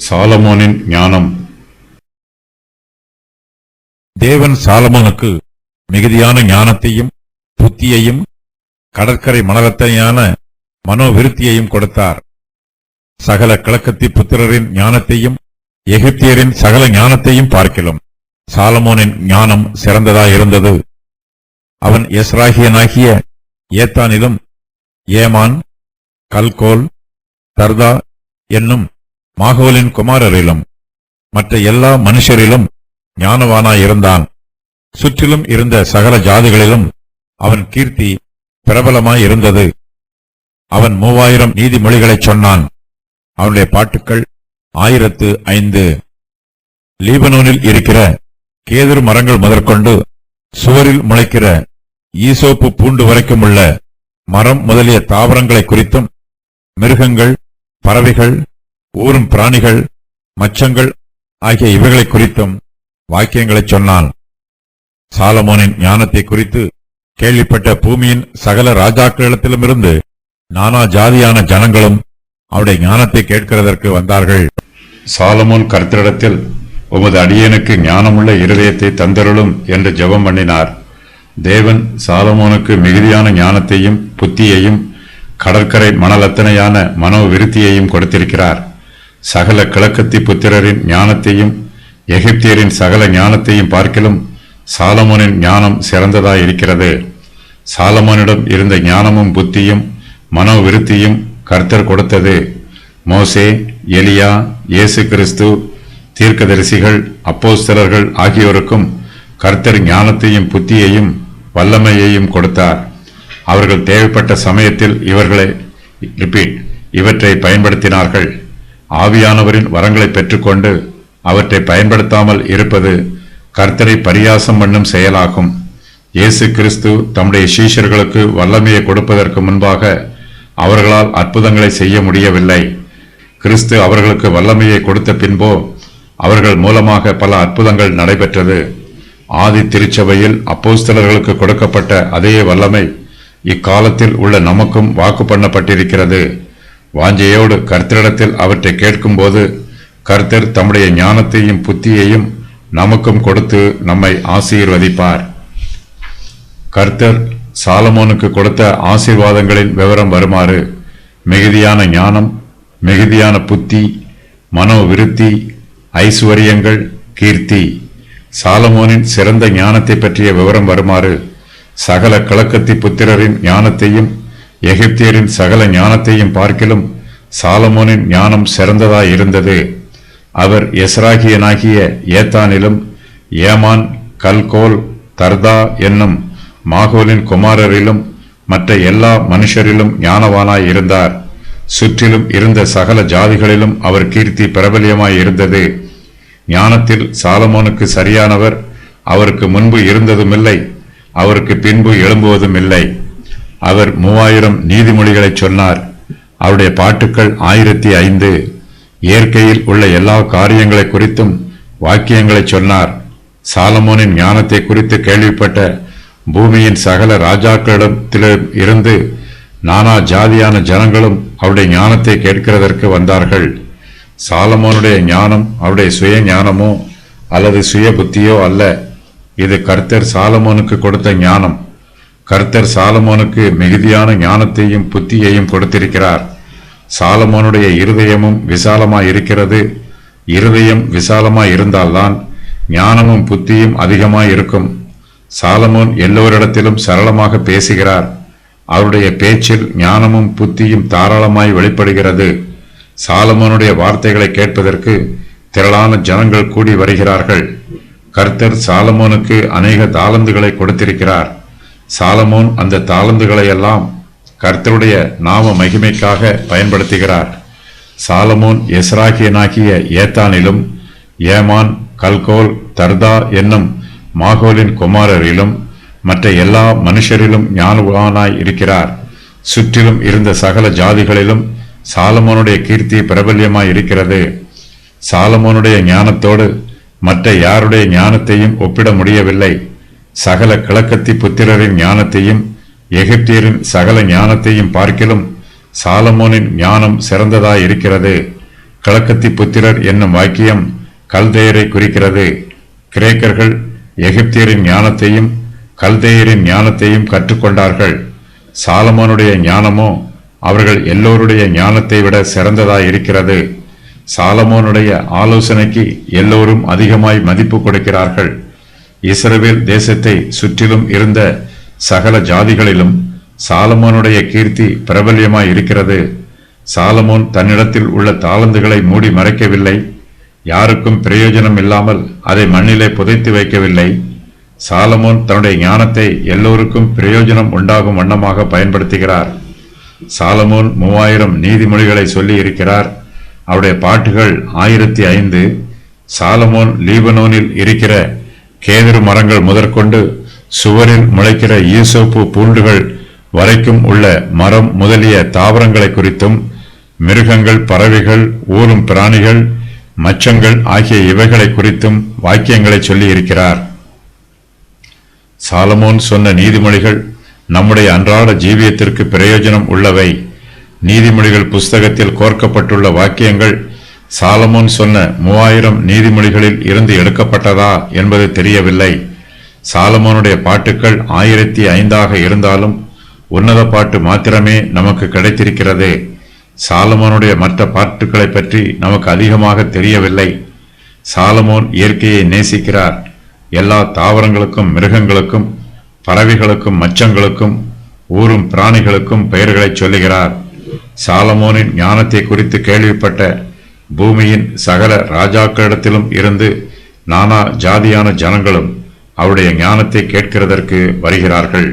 சாலமோனின் ஞானம். தேவன் சாலமோனுக்கு மிகுதியான ஞானத்தையும் புத்தியையும் கடற்கரை மணலத்தையான மனோவிருத்தியையும் கொடுத்தார். சகல கிழக்கத்தி புத்திரரின் ஞானத்தையும் எகிப்தியரின் சகல ஞானத்தையும் பார்க்கிலும் சாலமோனின் ஞானம் சிறந்ததாயிருந்தது. அவன் எஸ்ராகியனாகிய ஏத்தானிலும் ஏமான், கல்கோல், தர்தா என்னும் மாகோலின் குமாரரிலும் மற்ற எல்லா மனுஷரிலும் ஞானவானாயிருந்தான். சுற்றிலும் இருந்த சகல ஜாதிகளிலும் அவன் கீர்த்தி பிரபலமாயிருந்தது. அவன் 3000 நீதிமொழிகளைச் சொன்னான். அவனுடைய பாட்டுக்கள் 1005. லீபனோனில் இருக்கிற கேதுரு மரங்கள் முதற்கொண்டு சுவரில் முளைக்கிற ஈசோப்பு பூண்டு வரைக்கும் உள்ள மரம் முதலிய தாவரங்களை குறித்தும் மிருகங்கள், பறவைகள், ஊரும் பிராணிகள், மச்சங்கள் ஆகிய இவைகளை குறித்தும் வாக்கியங்களைச் சொன்னான். சாலமோனின் ஞானத்தை குறித்து கேள்விப்பட்ட பூமியின் சகல ராஜாக்களிடத்திலுமிருந்து நானா ஜாதியான ஜனங்களும் அவருடைய ஞானத்தை கேட்கிறதற்கு வந்தார்கள். சாலமோன் கர்த்தரிடத்தில், உமது அடியேனுக்கு ஞானமுள்ள இருதயத்தை தந்தருளும் என்று ஜெபம் பண்ணினார். தேவன் சாலமோனுக்கு மிகுதியான ஞானத்தையும் புத்தியையும் கடற்கரை மணலத்தனையான மனோவிருத்தியையும் கொடுத்திருக்கிறார். சகல கிழக்கத்தி புத்திரரின் ஞானத்தையும் எகிப்தியரின் சகல ஞானத்தையும் பார்க்கிலும் சாலமோனின் ஞானம் சிறந்ததாயிருக்கிறது. சாலமோனிடம் இருந்த ஞானமும் புத்தியும் மனோவிருத்தியும் கர்த்தர் கொடுத்தது. மோசே, எலியா, இயேசு கிறிஸ்து, தீர்க்கதரிசிகள், அப்போஸ்தலர்கள் ஆகியோருக்கும் கர்த்தர் ஞானத்தையும் புத்தியையும் வல்லமையையும் கொடுத்தார். அவர்கள் தேவைப்பட்ட சமயத்தில் இவற்றை பயன்படுத்தினார்கள். ஆவியானவரின் வரங்களை பெற்றுக்கொண்டு அவற்றை பயன்படுத்தாமல் இருப்பது கர்த்தரை பரியாசம் பண்ணும் செயலாகும். இயேசு கிறிஸ்து தம்முடைய சீஷர்களுக்கு வல்லமையை கொடுப்பதற்கு முன்பாக அவர்களால் அற்புதங்களை செய்ய முடியவில்லை. கிறிஸ்து அவர்களுக்கு வல்லமையை கொடுத்த பின்போ அவர்கள் மூலமாக பல அற்புதங்கள் நடைபெற்றது. ஆதி திருச்சபையில் அப்போஸ்தலர்களுக்கு கொடுக்கப்பட்ட அதே வல்லமை இக்காலத்தில் உள்ள நமக்கும் வாக்கு பண்ணப்பட்டிருக்கிறது. வாஞ்சையோடு கர்த்தரிடத்தில் அவற்றை கேட்கும்போது கர்த்தர் தம்முடைய ஞானத்தையும் புத்தியையும் நமக்கும் கொடுத்து நம்மை ஆசீர்வதிப்பார். கர்த்தர் சாலமோனுக்கு கொடுத்த ஆசீர்வாதங்களின் விவரம் வருமாறு: மிகுதியான ஞானம், மிகுதியான புத்தி, மனோவிருத்தி, ஐசுவரியங்கள், கீர்த்தி. சாலமோனின் சிறந்த ஞானத்தை பற்றிய விவரம் வருமாறு: சகல கிழக்கத்தி புத்திரரின் ஞானத்தையும் எகிப்தியரின் சகல ஞானத்தையும் பார்க்கிலும் சாலமோனின் ஞானம் சிறந்ததாயிருந்தது. அவர் எஸ்ராகியனாகிய ஏத்தானிலும் ஏமான், கல்கோல், தர்தா என்னும் மாகோலின் குமாரரிலும் மற்ற எல்லா மனுஷரிலும் ஞானவானாயிருந்தார். சுற்றிலும் இருந்த சகல ஜாதிகளிலும் அவர் கீர்த்தி பிரபலியமாயிருந்தது. ஞானத்தில் சாலமோனுக்கு சரியானவர் அவருக்கு முன்பு இருந்ததுமில்லை, அவருக்கு பின்பு எழும்புவதும் இல்லை. அவர் 3000 நீதிமொழிகளைச் சொன்னார். அவருடைய பாட்டுக்கள் 1005. இயற்கையில் உள்ள எல்லா காரியங்களை குறித்தும் வாக்கியங்களைச் சொன்னார். சாலமோனின் ஞானத்தை குறித்து கேள்விப்பட்ட பூமியின் சகல ராஜாக்களிடத்திலும் இருந்து நானா ஜாதியான ஜனங்களும் அவருடைய ஞானத்தை கேட்கிறதற்கு வந்தார்கள். சாலமோனுடைய ஞானம் அவருடைய சுய ஞானமோ அல்லது சுய புத்தியோ அல்ல. இது கர்த்தர் சாலமோனுக்கு கொடுத்த ஞானம். கர்த்தர் சாலமோனுக்கு மிகுதியான ஞானத்தையும் புத்தியையும் கொடுத்திருக்கிறார். சாலமோனுடைய இருதயமும் விசாலமாயிருக்கிறது. இருதயம் விசாலமாயிருந்தால்தான் ஞானமும் புத்தியும் அதிகமாயிருக்கும். சாலமோன் எல்லோரிடத்திலும் சரளமாக பேசுகிறார். அவருடைய பேச்சில் ஞானமும் புத்தியும் தாராளமாய் வெளிப்படுகிறது. சாலமோனுடைய வார்த்தைகளை கேட்பதற்கு திரளான ஜனங்கள் கூடி வருகிறார்கள். கர்த்தர் சாலமோனுக்கு அநேக தாளந்துகளை கொடுத்திருக்கிறார். சாலமோன் அந்த தாளந்துகளை எல்லாம் கர்த்தருடைய நாம மகிமைக்காக பயன்படுத்துகிறார். சாலமோன் எஸ்ராகியனாகிய ஏத்தானிலும் ஏமான், கல்கோல், தர்தா என்னும் மாகோலின் குமாரரிலும் மற்ற எல்லா மனுஷரிலும் ஞானவானாய் இருக்கிறார். சுற்றிலும் இருந்த சகல ஜாதிகளிலும் சாலமோனுடைய கீர்த்தி பிரபல்யமாய் இருக்கிறது. சாலமோனுடைய ஞானத்தோடு மற்ற யாருடைய ஞானத்தையும் ஒப்பிட முடியவில்லை. சகல கிழக்கத்தி புத்திரரின் ஞானத்தையும் எகிப்தியரின் சகல ஞானத்தையும் பார்க்கிலும் சாலமோனின் ஞானம் சிறந்ததாயிருக்கிறது. கிழக்கத்தி புத்திரர் என்னும் வாக்கியம் கல்தேயரை குறிக்கிறது. கிரேக்கர்கள் எகிப்தியரின் ஞானத்தையும் கல்தேயரின் ஞானத்தையும் கற்றுக்கொண்டார்கள். சாலமோனுடைய ஞானமோ அவர்கள் எல்லோருடைய ஞானத்தை விட சிறந்ததாயிருக்கிறது. சாலமோனுடைய ஆலோசனைக்கு எல்லோரும் அதிகமாய் மதிப்பு கொடுக்கிறார்கள். இஸ்ரவேல் தேசத்தை சுற்றிலும் இருந்த சகல ஜாதிகளிலும் சாலமோனுடைய கீர்த்தி பிரபல்யமாய் இருக்கிறது. சாலமோன் தன்னிடத்தில் உள்ள தாளந்துகளை மூடி மறைக்கவில்லை. யாருக்கும் பிரயோஜனம் இல்லாமல் அதை மண்ணிலே புதைத்து வைக்கவில்லை. சாலமோன் தன்னுடைய ஞானத்தை எல்லோருக்கும் பிரயோஜனம் உண்டாகும் வண்ணமாக பயன்படுத்துகிறார். சாலமோன் 3000 நீதிமொழிகளை சொல்லி இருக்கிறார். அவருடைய பாட்டுகள் 1005. சாலமோன் லீபனோனில் இருக்கிற கேதுரு மரங்கள் முதற்கொண்டு சுவரில் முளைக்கிற ஈசோப்பு பூண்டுகள் வரைக்கும் உள்ள மரம் முதலிய தாவரங்களை குறித்தும், மிருகங்கள், பறவைகள், ஊரும் பிராணிகள், மச்சங்கள் ஆகிய இவைகளை குறித்தும் வாக்கியங்களை சொல்லி இருக்கிறார். சாலமோன் சொன்ன நீதிமொழிகள் நம்முடைய அன்றாட ஜீவியத்திற்கு பிரயோஜனம் உள்ளவை. நீதிமொழிகள் புஸ்தகத்தில் கோர்க்கப்பட்டுள்ள வாக்கியங்கள் சாலமோன் சொன்ன 3000 நீதிமொழிகளில் இருந்து எடுக்கப்பட்டதா என்பது தெரியவில்லை. சாலமோனுடைய பாட்டுக்கள் 1005 இருந்தாலும் உன்னத பாட்டு மாத்திரமே நமக்கு கிடைத்திருக்கிறது. சாலமோனுடைய மற்ற பாட்டுக்களை பற்றி நமக்கு அதிகமாக தெரியவில்லை. சாலமோன் இயற்கையை நேசிக்கிறார். எல்லா தாவரங்களுக்கும், மிருகங்களுக்கும், பறவைகளுக்கும், மச்சங்களுக்கும், ஊரும் பிராணிகளுக்கும் பெயர்களை சொல்லுகிறார். சாலமோனின் ஞானத்தை குறித்து கேள்விப்பட்ட பூமியின் சகல ராஜாக்களிடத்திலும் இருந்து நானா ஜாதியான ஜனங்களும் அவருடைய ஞானத்தை கேட்கிறதற்கு வருகிறார்கள்.